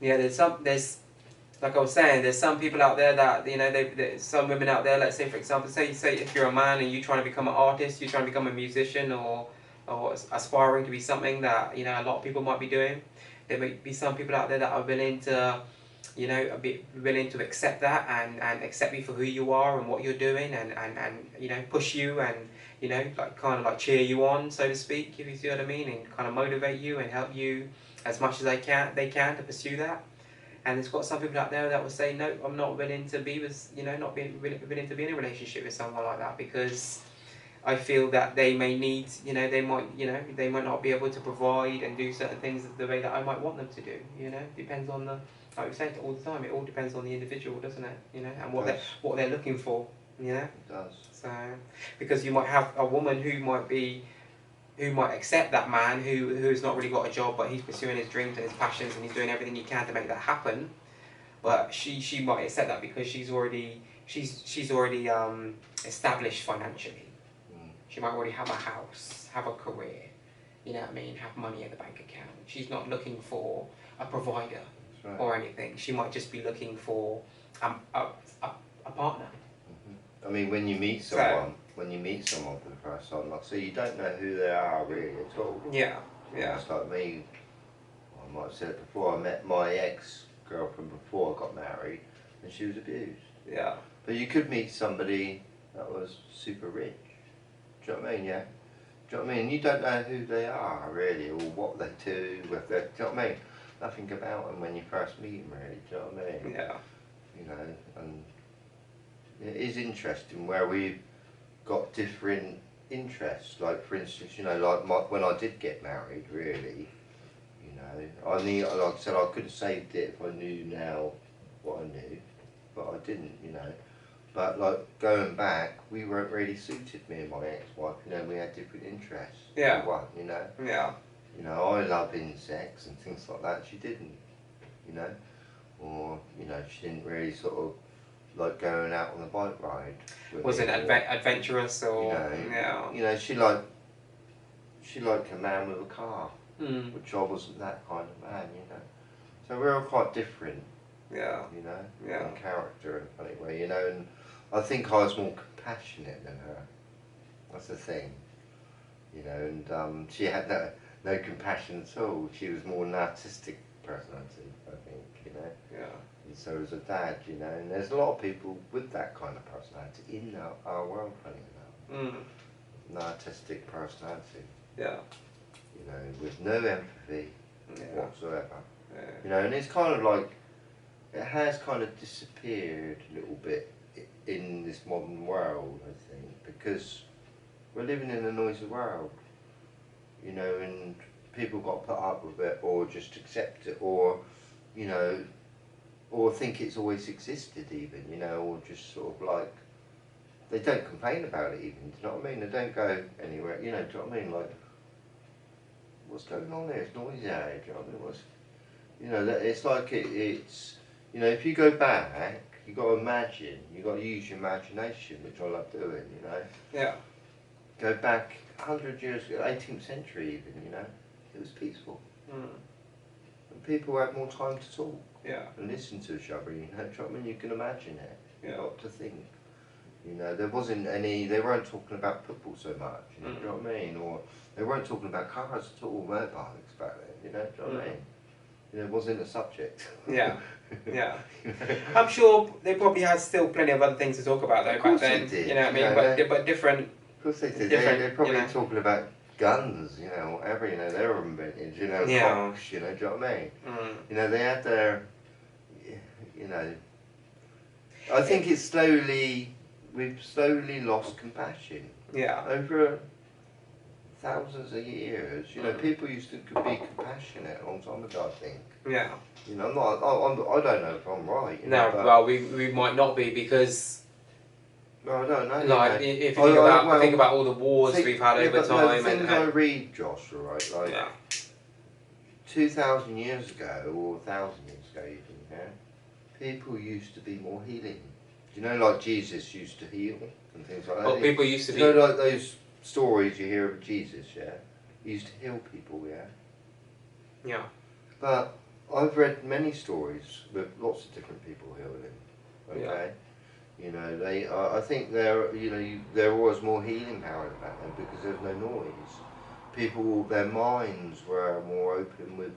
Yeah, there's like I was saying, there's some people out there that, you know, there's some women out there, let's say for example, say if you're a man and you're trying to become an artist, you're trying to become a musician, or aspiring to be something that, you know, a lot of people might be doing. There may be some people out there that are willing to, you know, be willing to accept that and accept you for who you are and what you're doing, and you know, push you and, you know, like kind of like cheer you on, so to speak, if you see what I mean, and kind of motivate you and help you as much as they can to pursue that. And there's got some people out there that will say, no, I'm not willing to be with, you know, not being willing to be in a relationship with someone like that, because I feel that they may need, you know, they might not be able to provide and do certain things the way that I might want them to do. You know, depends on the, like we say all the time, it all depends on the individual, doesn't it? You know, and what they're looking for. You know, it does. So because you might have a woman who might accept that man who's not really got a job, but he's pursuing his dreams and his passions and he's doing everything he can to make that happen. But she might accept that because she's already established financially. She might already have a house, have a career, you know what I mean, have money in the bank account. She's not looking for a provider or anything. She might just be looking for a partner. I mean, when you meet someone, for the first time, like, so you don't know who they are really at all. Yeah, yeah. It's like me, I might have said it before, I met my ex-girlfriend before I got married, and she was abused. Yeah. But you could meet somebody that was super rich. Do you know what I mean? Yeah. Do you know what I mean? You don't know who they are really, or what they do. If they, do you know what I mean? Nothing about them when you first meet them, really. Do you know what I mean? Yeah. You know, and it is interesting where we've got different interests. Like for instance, you know, like when I did get married, really, you know, I knew, like I said, I could have saved it if I knew now what I knew, but I didn't, you know. But like going back, we weren't really suited, me and my ex-wife. You know, we had different interests. Yeah. One, you know. Yeah. You know, I love insects and things like that. She didn't. You know, or you know, she didn't really sort of like going out on a bike ride. Was it adventurous or? You know, yeah. You know, she liked a man with a car, which I wasn't that kind of man. You know, so we're all quite different. Yeah. You know, yeah. in character in a funny way, you know, and I think I was more compassionate than her. That's the thing. You know, and she had no compassion at all. She was more an artistic personality, I think, you know. Yeah. And so was her dad, you know, and there's a lot of people with that kind of personality in our world, funny enough. An artistic personality. Yeah. You know, with no empathy whatsoever. Yeah. You know, and it's kind of like, it has kind of disappeared a little bit in this modern world, I think, because we're living in a noisy world, you know, and people got put up with it, or just accept it, or, you know, or think it's always existed even, you know, or just sort of like, they don't complain about it even, do you know what I mean? They don't go anywhere, you know, do you know what I mean? Like, what's going on there? It's noisy out here, do you know what I mean? You know, it's like it's, you know, if you go back, you've got to imagine, you've got to use your imagination, which I love doing, you know. Yeah. Go back 100 years ago, 18th century even, you know, it was peaceful. And people had more time to talk and listen to each other, you know, do you know what I mean? You can imagine it, you've got to think. You know, there wasn't any, they weren't talking about football so much, you know, do you know what I mean? Or they weren't talking about cars at all, motorbikes back then, you know, do you know what I mean? You know, it wasn't a subject. Yeah. Yeah. I'm sure they probably had still plenty of other things to talk about though back then. Did. You know what I mean? But different. Of course they did. They're probably talking about guns, you know, whatever, you know, they were invented, you know, cocks, you know, do you know what I mean? You know, they had their, you know, I think it's we've slowly lost compassion. Yeah. Over thousands of years, you know, people used to be compassionate a long time ago, I think. Yeah. You know, I don't know if I'm right. You no, know, well, we might not be because. No, I don't know. Like, if you think about all the wars we've had over time. The things I read, Josh, right, like 2,000 years ago, or 1,000 years ago even, yeah, people used to be more healing. Do you know, like Jesus used to heal and things like that? Well, people used to be. You know, like those stories you hear of Jesus, yeah? He used to heal people, yeah? Yeah. But I've read many stories with lots of different people healing. Okay, you know, I think there was more healing power back then because there was no noise. People, their minds were more open with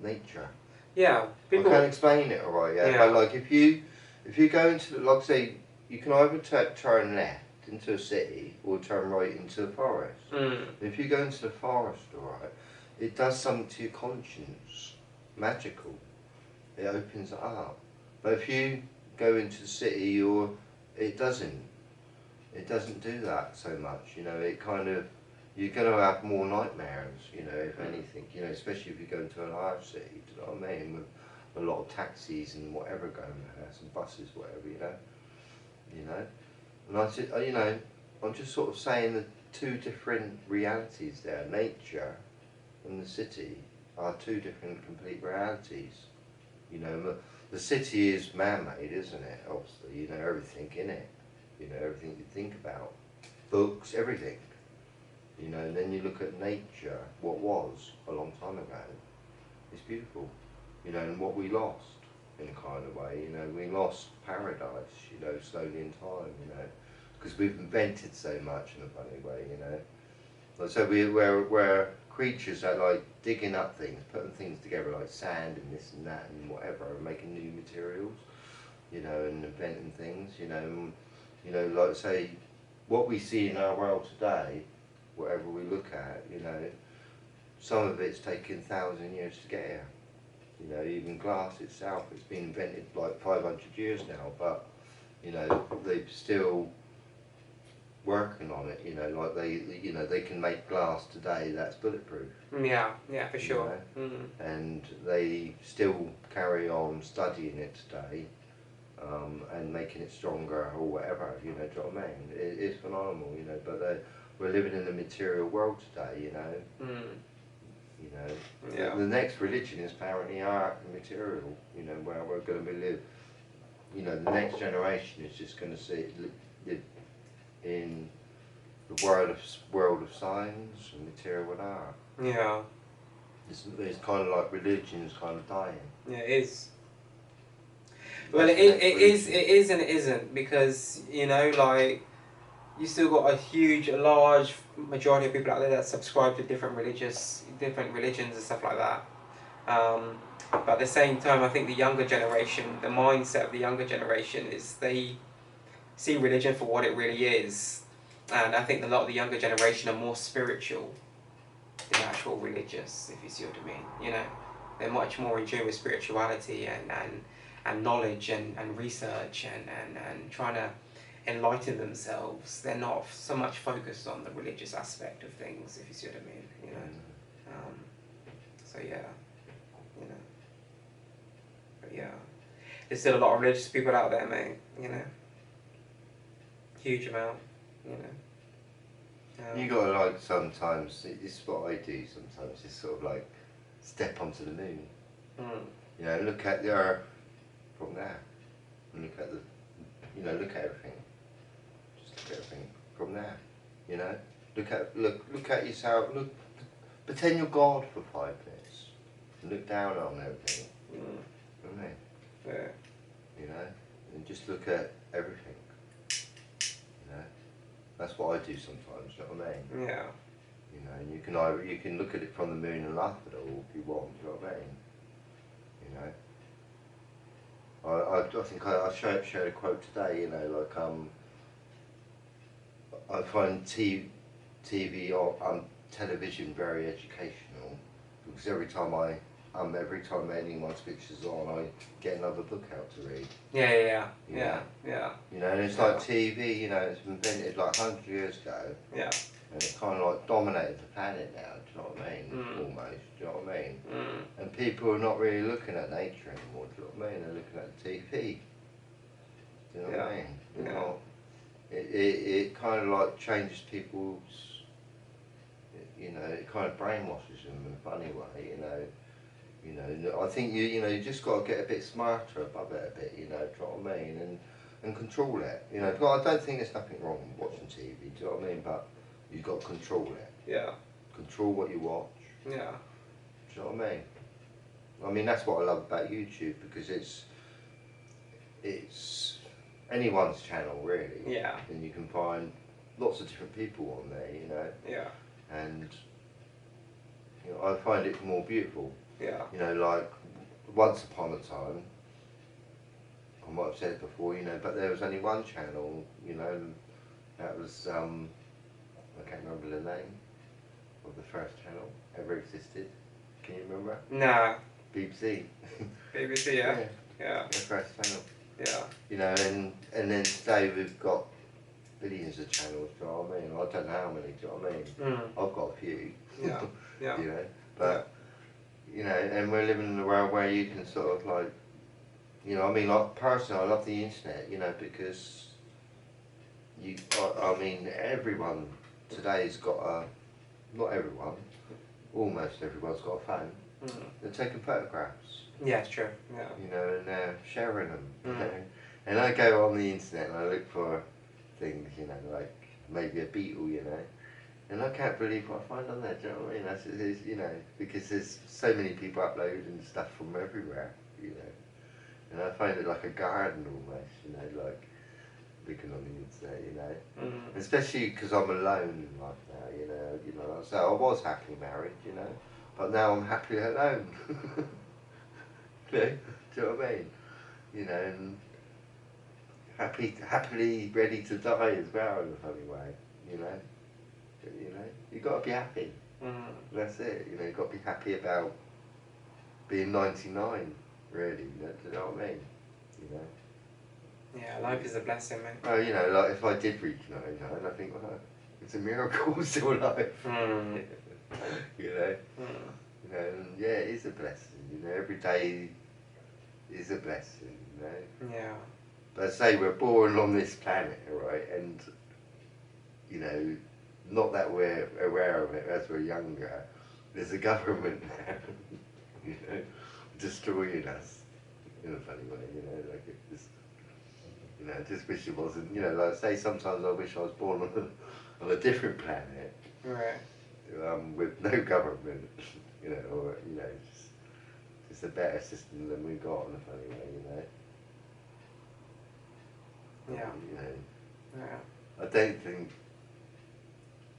nature. Yeah, people. I can't explain it alright, Yeah. but like if you go into, like say, you can either turn left into a city or turn right into the forest. If you go into the forest, alright, it does something to your conscience, magical. It opens it up. But if you go into the city, it doesn't do that so much. You know, it kind of, you're going to have more nightmares, you know, if anything, you know, especially if you go into a large city, do you know what I mean, with a lot of taxis and whatever going there, some buses, whatever, you know. And I said, you know, I'm just sort of saying the two different realities there, nature and the city are two different complete realities. You know, the city is man-made, isn't it, obviously, you know, everything in it, you know, everything you think about, books, everything. You know, and then you look at nature, what was a long time ago, it's beautiful, you know, and what we lost in a kind of way, you know, we lost paradise, you know, slowly in time, you know, because we've invented so much in a funny way, you know. So we're creatures that like digging up things, putting things together like sand and this and that and whatever, and making new materials, you know, and inventing things, you know, like say, what we see in our world today, whatever we look at, you know, some of it's taken 1,000 years to get here. You know, even glass itself, it's been invented like 500 years now, but, you know, they're still working on it, you know, like they can make glass today that's bulletproof. Yeah, for sure. You know? And they still carry on studying it today, and making it stronger or whatever, you know, do you know what I mean? It's phenomenal, you know, but we're living in a material world today, you know. You know, the next religion is apparently art and material, you know, where we're going to be live. You know, the next generation is just going to live in the world of science and material and art. Yeah. It's kind of like religion's kind of dying. Yeah, it is. Well, it is and it isn't, because, you know, like, you still got a large majority of people out there that subscribe to different religions and stuff like that. But at the same time, I think the younger generation, the mindset of the younger generation is they see religion for what it really is. And I think a lot of the younger generation are more spiritual than actual religious, if you see what I mean. You know, they're much more in tune with spirituality and knowledge and research and trying to enlighten themselves. They're not so much focused on the religious aspect of things, if you see what I mean, you know. So yeah, you know. But yeah, there's still a lot of religious people out there, mate, you know. Huge amount, you know. You gotta like sometimes, this is what I do sometimes, just sort of like step onto the moon. You know, look at the Earth from there, and look at look at everything. Just look at everything from there. You know, look at yourself. Pretend you're God for 5 minutes, and look down on everything. You know what I mean? Yeah. You know, and just look at everything. You know, that's what I do sometimes. You know what I mean? Yeah. You know, and you can look at it from the moon and laugh at it all if you want. You know what I mean? You know. I think I shared a quote today, you know, like I find TV or television very educational, because every time any of my pictures on, I get another book out to read. Yeah. You know, and it's like TV, you know, it's been invented like 100 years ago. Yeah. And it kind of like dominated the planet now, do you know what I mean? Almost, do you know what I mean? And people are not really looking at nature anymore, do you know what I mean? They're looking at the TV. Do you know what I mean? You know, it kind of like changes people's, you know, it kind of brainwashes them in a funny way, you know. You know, I think you just got to get a bit smarter above it a bit, you know, do you know what I mean? And control it, you know. But I don't think there's nothing wrong with watching TV, do you know what I mean? But you've got to control it. Yeah. Control what you watch. Yeah. Do you know what I mean? I mean, that's what I love about YouTube, because it's anyone's channel really. Yeah. And you can find lots of different people on there, you know. Yeah. And you know, I find it more beautiful. Yeah. You know, like once upon a time, I might have said it before, you know, but there was only one channel, you know, and that was I can't remember the name of the first channel ever existed. Can you remember? Nah. BBC. BBC, yeah. Yeah. Yeah. The first channel. Yeah. You know, and then today we've got billions of channels, do you know what I mean? I don't know how many, do you know what I mean? I've got a few. Yeah. Yeah. You know, but, you know, and we're living in a world where you can sort of like, you know, I mean, like, personally, I love the internet, you know, because I mean, everyone today's got not everyone, almost everyone's got a phone. They're taking photographs. Yeah, it's true. Yeah. You know, and they're sharing them. You know? And I go on the internet and I look for things, you know, like maybe a beetle, you know, and I can't believe what I find on there. Do you know what I mean? That's, you know, because there's so many people uploading stuff from everywhere, you know, and I find it like a garden almost, you know, like looking on the internet, you know, especially because I'm alone in life now, you know. So I was happily married, you know, but now I'm happily alone. You know, do you know what I mean? You know, and happily ready to die as well in a funny way, you know. You got to be happy. That's it. You know, you got to be happy about being 99, really. You know, do you know what I mean? You know. Yeah, life is a blessing, man. Well, you know, like if I did reach 99, I think, well, it's a miracle I'm still alive. You know. You know, and yeah, it is a blessing. You know, every day is a blessing. You know. Yeah. But I say we're born on this planet, right? And you know, not that we're aware of it as we're younger. There's a government now, you know, destroying us in a funny way. You know, like it just, you know, I just wish it wasn't. You know, like I say, sometimes I wish I was born on a different planet, Right. With no government. You know, or you know, just a better system than we've got in a funny way. You know. Yeah. You know, Yeah. I don't think.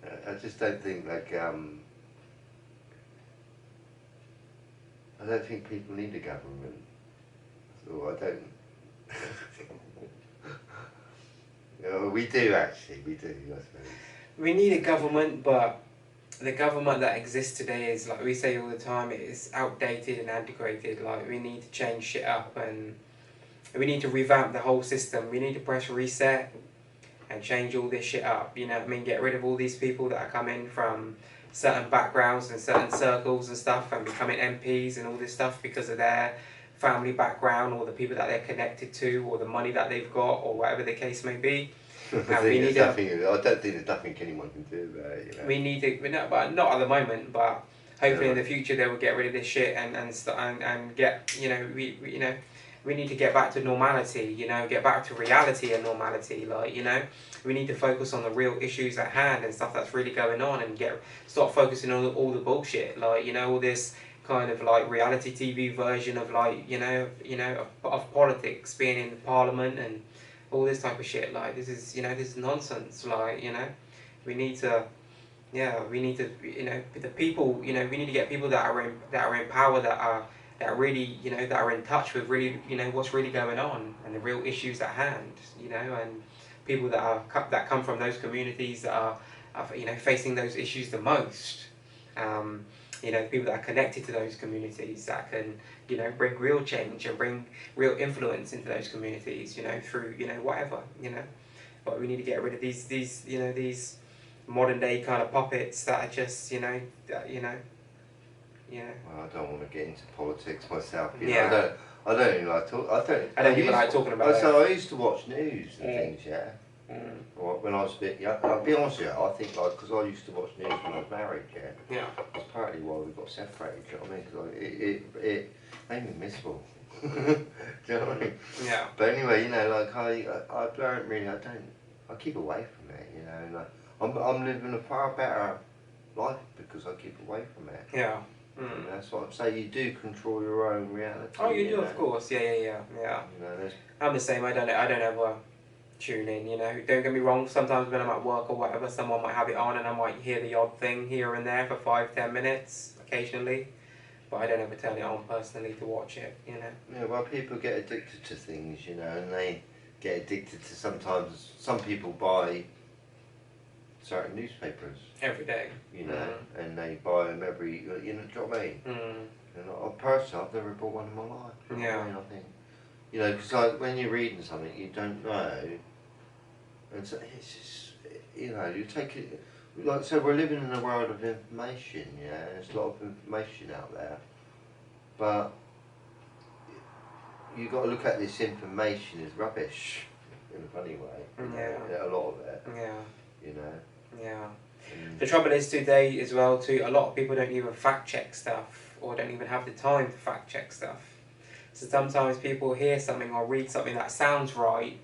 I just don't think like I don't think people need a government. So I don't. You know, we do actually. We do. I suppose. We need a government, but the government that exists today is, like we say all the time, it is outdated and antiquated. Like, we need to change shit up, and we need to revamp the whole system. We need to press reset and change all this shit up, you know what I mean? Get rid of all these people that are coming from certain backgrounds and certain circles and stuff and becoming MPs and all this stuff because of their family background or the people that they're connected to or the money that they've got or whatever the case may be. I don't think there's nothing anyone can do about it, you know. We need to, but not at the moment, but hopefully in the future they will get rid of this shit and get, you know, we need to get back to normality, you know, get back to reality and normality, like, you know. We need to focus on the real issues at hand and stuff that's really going on and stop focusing on all the bullshit, like, you know, all this kind of like reality TV version of like, you know, of politics being in Parliament and all this type of shit. Like, this is, you know, this is nonsense, like, you know. We need to, we need to, you know, the people, you know, we need to get people that are in power, that really, you know, that are in touch with really, you know, what's really going on and the real issues at hand, you know, and people that come from those communities that are you know, facing those issues the most. You know, people that are connected to those communities that can, you know, bring real change and bring real influence into those communities, you know, through, you know, whatever, you know. But we need to get rid of these you know, these modern day kind of puppets that are just, you know, yeah. Well, I don't want to get into politics myself. You Yeah. know, I don't even like talk. I don't even like talking about it. So I used to watch news and things, yeah. When I was a bit young, I'll be honest with you, I think like, because I used to watch news when I was married, yeah. Yeah. That's partly why we got separated, do you know what I mean? Because it made me miserable. Do you know what I mean? Yeah. But anyway, you know, like I don't really, I keep away from it, you know, and I'm living a far better life because I keep away from it. Yeah. And that's what I'm saying. You do control your own reality. Oh, you do, of course. Yeah. You know, I'm the same. I don't ever tune in. You know, don't get me wrong. Sometimes when I'm at work or whatever, someone might have it on, and I might hear the odd thing here and there for 5-10 minutes occasionally. But I don't ever turn it on personally to watch it. You know. Yeah. Well, people get addicted to things, you know, and they get addicted to sometimes. Some people buy certain newspapers Every day. you know, and they buy them every, you know, do you know what I mean? And personally, I've never bought one in my life. You know what I mean? I think, you know, because like when you're reading something you don't know, and so it's just, you know, you take it, like, so we're living in a world of information, yeah, there's a lot of information out there, but you've got to look at this information as rubbish, in a funny way, you know, a lot of it, you know. The trouble is today as well too, a lot of people don't even fact check stuff or don't even have the time to fact check stuff. So sometimes people hear something or read something that sounds right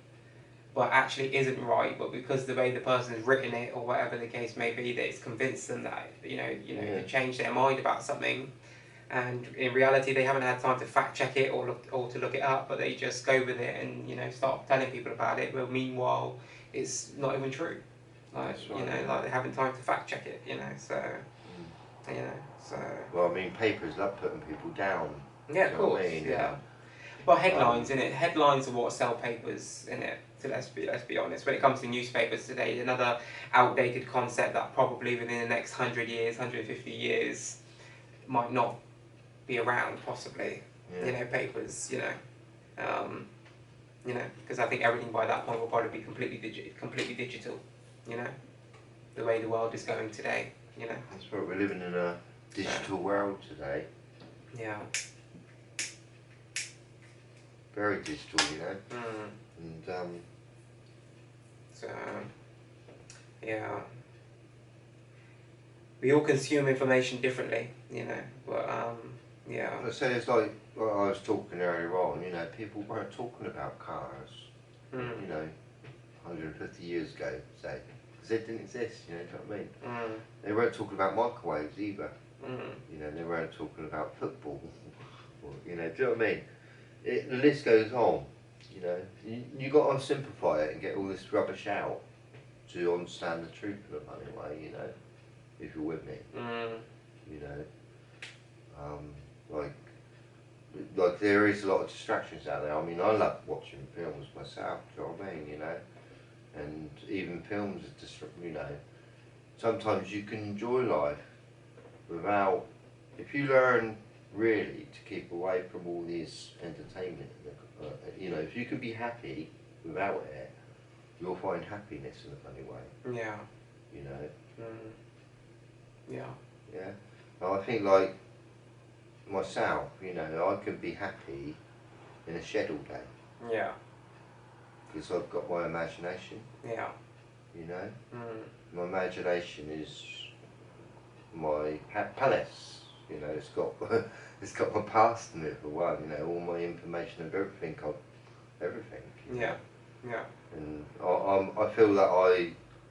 but actually isn't right, but because the way the person's written it or whatever the case may be, that it's convinced them that to change their mind about something, and in reality they haven't had time to fact check it or to look it up, but they just go with it and start telling people about it, but meanwhile it's not even true. Like, right, like they haven't time to fact check it, so. Well, I mean, papers love putting people down. Yeah, of course. But headlines, innit? Headlines are what sell papers, innit? So let's be honest. When it comes to newspapers today, another outdated concept that probably within the next 100 years, 150 years, might not be around, possibly. Papers, because I think everything by that point will probably be completely digital. The way the world is going today, That's right, we're living in a digital world today. Yeah. Very digital, And, so, yeah. We all consume information differently, but, yeah. I say it's like I was talking earlier on, people weren't talking about cars, 150 years ago, say. Because they didn't exist, do you know what I mean? They weren't talking about microwaves either. They weren't talking about football. Or, do you know what I mean? The list goes on. You got to simplify it and get all this rubbish out to understand the truth in a funny way. If you're with me. Like there is a lot of distractions out there. I mean, I love watching films myself. Do you know what I mean? And even films are sometimes you can enjoy life without, if you learn really to keep away from all this entertainment, if you can be happy without it, you'll find happiness in a funny way. Yeah. Yeah. Yeah. Well, I think like myself, I can be happy in a shed all day. Yeah. Because I've got my imagination. Yeah. My imagination is my palace. It's got it's got my past in it for one. All my information of everything. Yeah. Yeah. And I feel that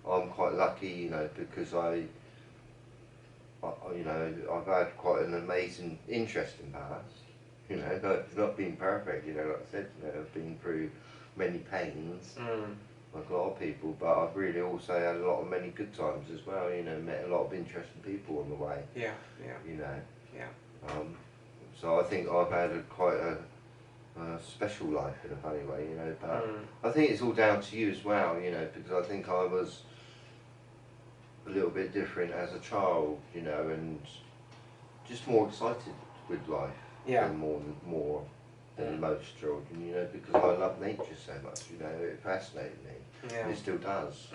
I'm quite lucky, because I've had quite an amazing, interesting past. It's not been perfect. Like I said, I've been through many pains. Like a lot of people, but I've really also had a lot of many good times as well, met a lot of interesting people on the way. Yeah. So I think I've had quite a special life in a funny way, but I think it's all down to you as well, because I think I was a little bit different as a child, and just more excited with life than more than most children, because I love nature so much, it fascinated me. And it still does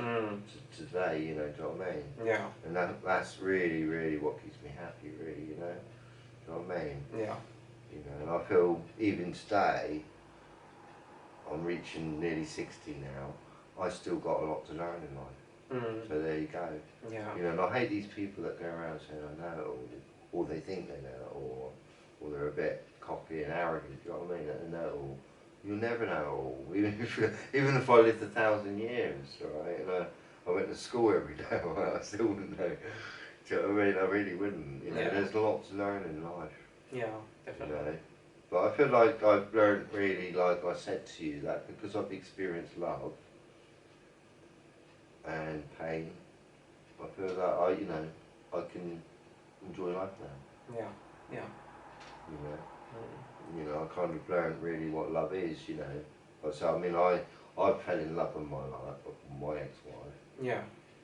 today, do you know what I mean? Yeah. And that's really, really what keeps me happy, really, do you know what I mean? Yeah. And I feel even today, I'm reaching nearly 60 now, I still got a lot to learn in life. So there you go. Yeah. And I hate these people that go around saying I know it all, or they think they know it, or they're a bit cocky and arrogant, do you know what I mean? That they know it all. You'll never know it all. Even if I lived 1,000 years, right? And I went to school every day, I still wouldn't know. Do you know what I mean? I really wouldn't. You know, Yeah. there's a lot to learn in life. Yeah, You definitely. know, but I feel like I've learned really, like I said to you, that because I've experienced love and pain, I feel that I can enjoy life now. Yeah, yeah. You know, Mm. you know, I kind of learned really what love is. You know, but so I mean, I fell in love with my life, with my ex-wife, Yeah,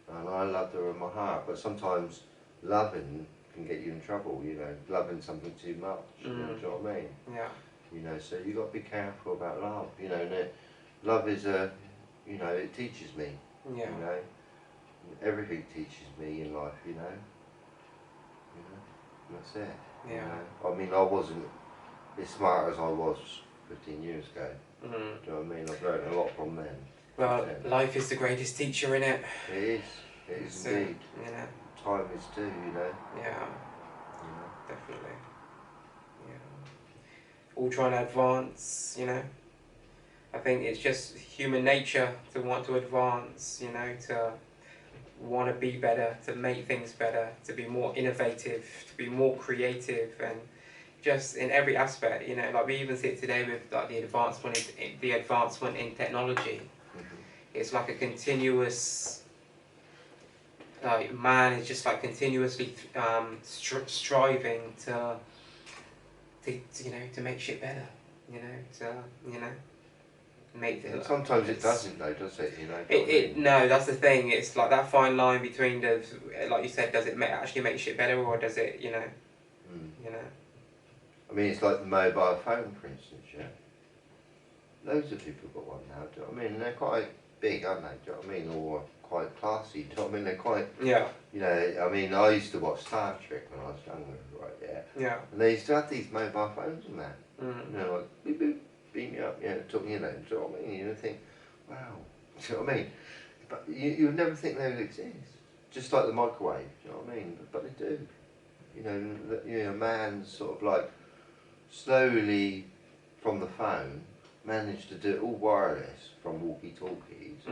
and I loved her in my heart. But sometimes loving can get you in trouble. You know, loving something too much. You know, do you know what I mean? yeah, You know, so you got to be careful about love. You know, and love is you know, it teaches me. yeah, You know, everything teaches me in life. You know, and that's it. yeah. You know, I mean, I wasn't as smart as I was 15 years ago. Mm. Do you know what I mean? I've learned a lot from them. Well, life is the greatest teacher, innit? It is. It is So, indeed. you know, Time is too. You know. yeah, You know. definitely. Yeah. All trying to advance, you know. I think it's just human nature to want to advance, you know, to want to be better, to make things better, to be more innovative, to be more creative, and just in every aspect, you know, like we even see it today with like the advancement in technology. It's like a continuous, like man is just like continuously striving to you know, to make shit better, you know, to you know, make And it. sometimes it doesn't, though, does it? You know. Do you know what I mean? No, that's the thing. It's like that fine line between the, like you said, does it actually make shit better, or does it, you know, you know. I mean, it's like the mobile phone, for instance, yeah. Loads of people got one now, do you know what I mean? And they're quite big, aren't they? Do you know what I mean? Or quite classy, do you know what I mean? They're quite, Yeah. you know, I mean, I used to watch Star Trek when I was younger, right, yeah. Yeah. And they used to have these mobile phones and that. Mm. You know, like, beep, beep, beam me up, you know, talking, you know, do you know what I mean? You know, think, wow, do you know what I mean? But you would never think they would exist. Just like the microwave, do you know what I mean? But they do. You know, man's sort of like slowly from the phone managed to do it all wireless from walkie-talkies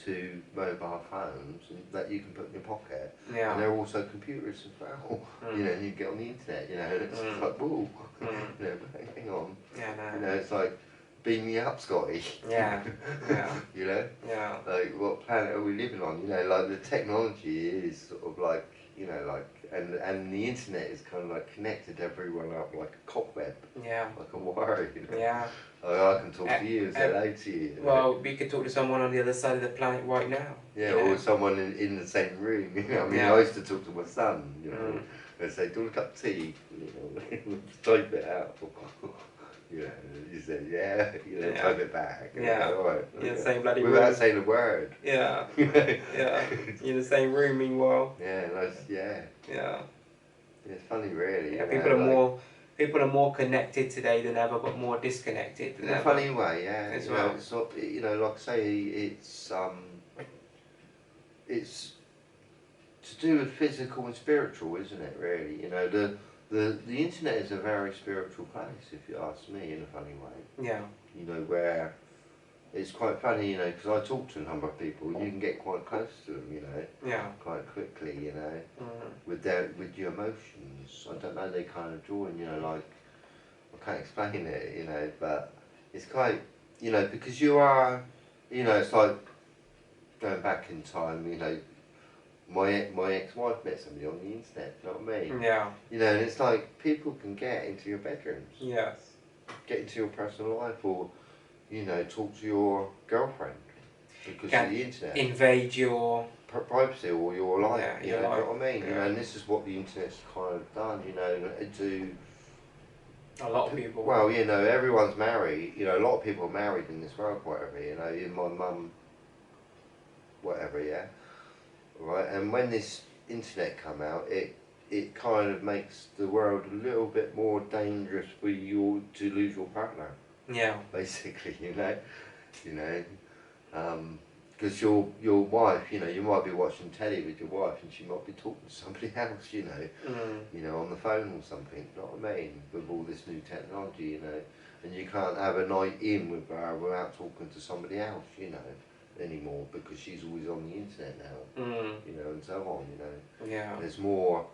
to mobile phones and that you can put in your pocket. Yeah. And they're also computers as well. You know, and you get on the internet, you know, and it's just like, whoa, you know, hang on. Yeah, no. You know, it's like, beam me up, Scotty. Yeah, yeah. You know? Yeah. Like, what planet are we living on? You know, like, the technology is sort of like, you know, like, and the internet is kind of like connected everyone up like a cobweb. Yeah. Like a wire, you know? Yeah. I can talk to you and say hello to you. You know? Well, we could talk to someone on the other side of the planet right now. Yeah, you know? or someone in the same room. You know? I mean, Yeah. I used to talk to my son, you know, and say, do you want a cup of tea? You know, type it out. You know, you say, yeah, you know, type it back. Yeah. All right. In the same bloody Without room. saying a word. Yeah. Yeah. In the same room, meanwhile. Yeah, nice, yeah. Yeah. It's funny, really. Yeah. You know, People are more connected today than ever, but more disconnected than in a ever. funny way, yeah. As You well. know, it's not, you know, like I say, it's to do with physical and spiritual, isn't it? Really, you know, the internet is a very spiritual place, if you ask me, in a funny way. Yeah. You know, where it's quite funny, you know, because I talk to a number of people, and you can get quite close to them, you know, Yeah. quite quickly, you know, with your emotions. I don't know, they kind of join, you know, like, I can't explain it, you know, but it's quite, you know, because you are, you know, it's like going back in time, you know, my ex-wife met somebody on the internet, you know what I mean? Yeah. You know, and it's like people can get into your bedrooms, Yes. get into your personal life, or, you know, talk to your girlfriend because of the internet. Invade your privacy or your life, Yeah, you your know, life, you know what I mean? yeah. You know, and this is what the internet's kind of done, you know, to a lot of people. well, you know, everyone's married, you know, a lot of people are married in this world, whatever, you know, even my mum, whatever, yeah, right, and when this internet come out, it kind of makes the world a little bit more dangerous for you to lose your partner, Yeah. basically, you know, because your wife, you know, you might be watching telly with your wife and she might be talking to somebody else, you know, on the phone or something, you know what I mean, with all this new technology, you know, and you can't have a night in with her without talking to somebody else, you know, anymore because she's always on the internet now, you know, and so on, you know. Yeah. There's more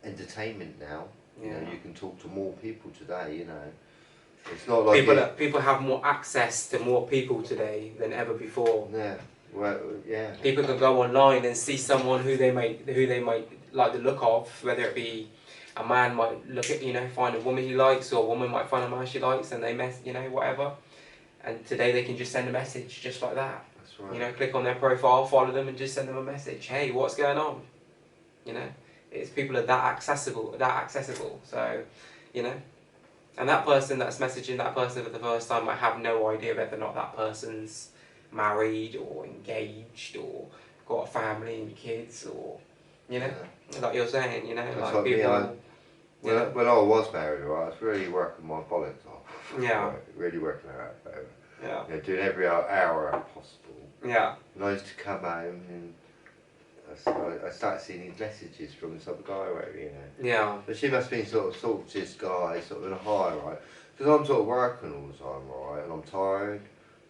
entertainment now. You Yeah. know, you can talk to more people today, you know. It's not like people have more access to more people today than ever before. Yeah. Well, yeah. People can go online and see someone who they might like the look of, whether it be a man might look at, you know, find a woman he likes, or a woman might find a man she likes, and they you know, whatever. And today they can just send a message just like that. That's right. You know, click on their profile, follow them, and just send them a message. Hey, what's going on? You know, it's people are that accessible. So, you know, and that person that's messaging that person for the first time might have no idea whether or not that person's married or engaged or got a family and kids, or, you know, like you're saying, you know, That's like people. When I was married, right, I was really working my bollocks off. Yeah. Right, really working it out. Yeah. You know, doing every hour possible. Yeah. And I used to come home and I started seeing these messages from this other guy, right, you know. Yeah. But she must have been sort of this guy, sort of in a high, right? Because I'm sort of working all the time, right, and I'm tired.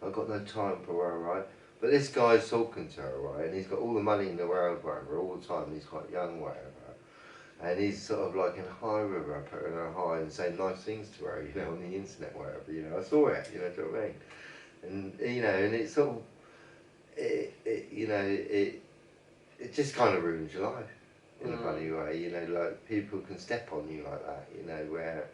I've got no time for her, right? But this guy's talking to her, right, and he's got all the money in the world, whatever, all the time, and he's quite young, whatever. And he's sort of like in a high with her, putting her high and saying nice things to her, you know, on the internet, whatever, you know. I saw it, you know, do you know what I mean? And, you know, and it's sort of, it just kind of ruins your life in a funny way, you know, like people can step on you like that, you know, where,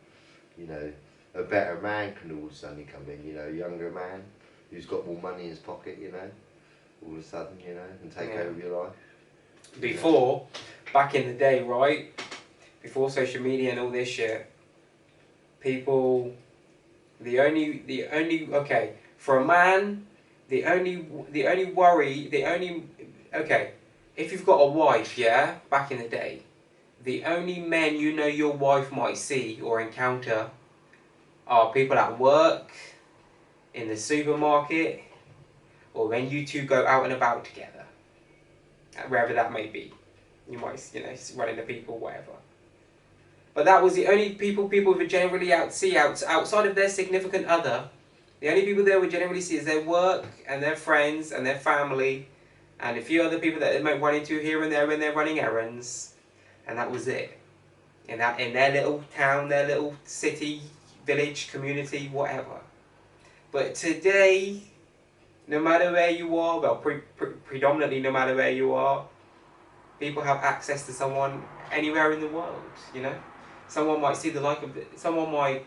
you know, a better man can all of a sudden come in, you know, a younger man who's got more money in his pocket, you know, all of a sudden, you know, and take over your life. Before, back in the day, right, before social media and all this shit, people, okay, for a man, okay, if you've got a wife, yeah, back in the day, the only men you know your wife might see or encounter are people at work, in the supermarket, or when you two go out and about together, wherever that may be. You might, you know, run into people, whatever. But that was the only people would generally outside of their significant other. The only people they would generally see is their work and their friends and their family, and a few other people that they might run into here and there when they're running errands, and that was it. In their little town, their little city, village, community, whatever. But today, no matter where you are, well, predominantly no matter where you are, people have access to someone anywhere in the world, you know? Someone might see the like of it, someone might,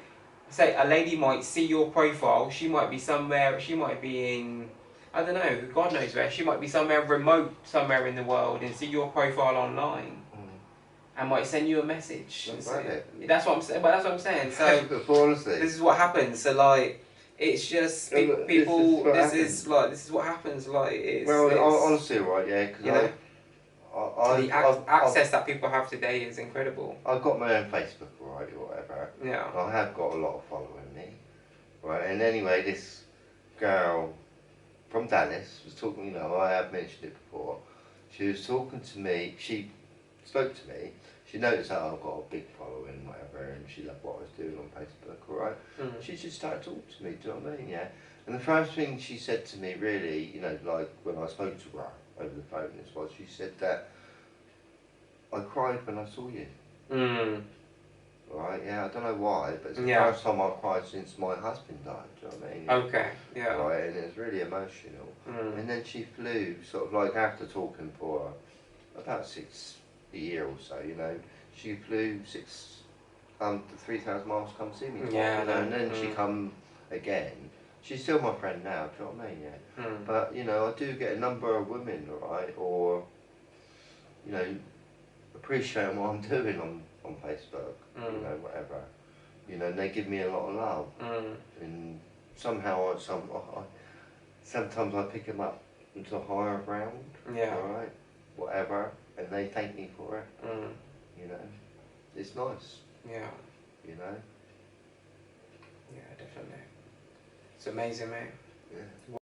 say a lady might see your profile, she might be somewhere, she might be in, I don't know, God knows where, she might be somewhere remote, somewhere in the world, and see your profile online, and might send you a message. That's what I'm saying, but that's what I'm saying, so, honestly, this is what happens, so like, it's just, people, this is what happens, like, it's... honestly, right, yeah, because you know, the access that people have today is incredible. I've got my own Facebook, right, or whatever. Yeah. I have got a lot of following me, right. And anyway, this girl from Dallas was talking. You know, I have mentioned it before. She was talking to me. She spoke to me. She noticed that I've got a big following, whatever, and she loved what I was doing on Facebook, all right. She just started talking to me. Do you know what I mean? Yeah. And the first thing she said to me, really, you know, like when I spoke to her over the phone, this was, she said that I cried when I saw you. Right, yeah, I don't know why, but it's the first time I've cried since my husband died, do you know what I mean? Okay, yeah. Right, and it was really emotional. And then she flew, sort of like after talking for about a year or so, you know, she flew 3,000 miles to come see me. Yeah, you know, and then she come again. She's still my friend now, do you know what I mean? Yeah. But, you know, I do get a number of women, right, or, you know, appreciate what I'm doing on Facebook, you know, whatever. You know, and they give me a lot of love. And somehow, sometimes I pick them up into higher ground, right, whatever, and they thank me for it. You know, it's nice. Yeah. You know? Yeah, definitely. It's amazing, mate. Yeah.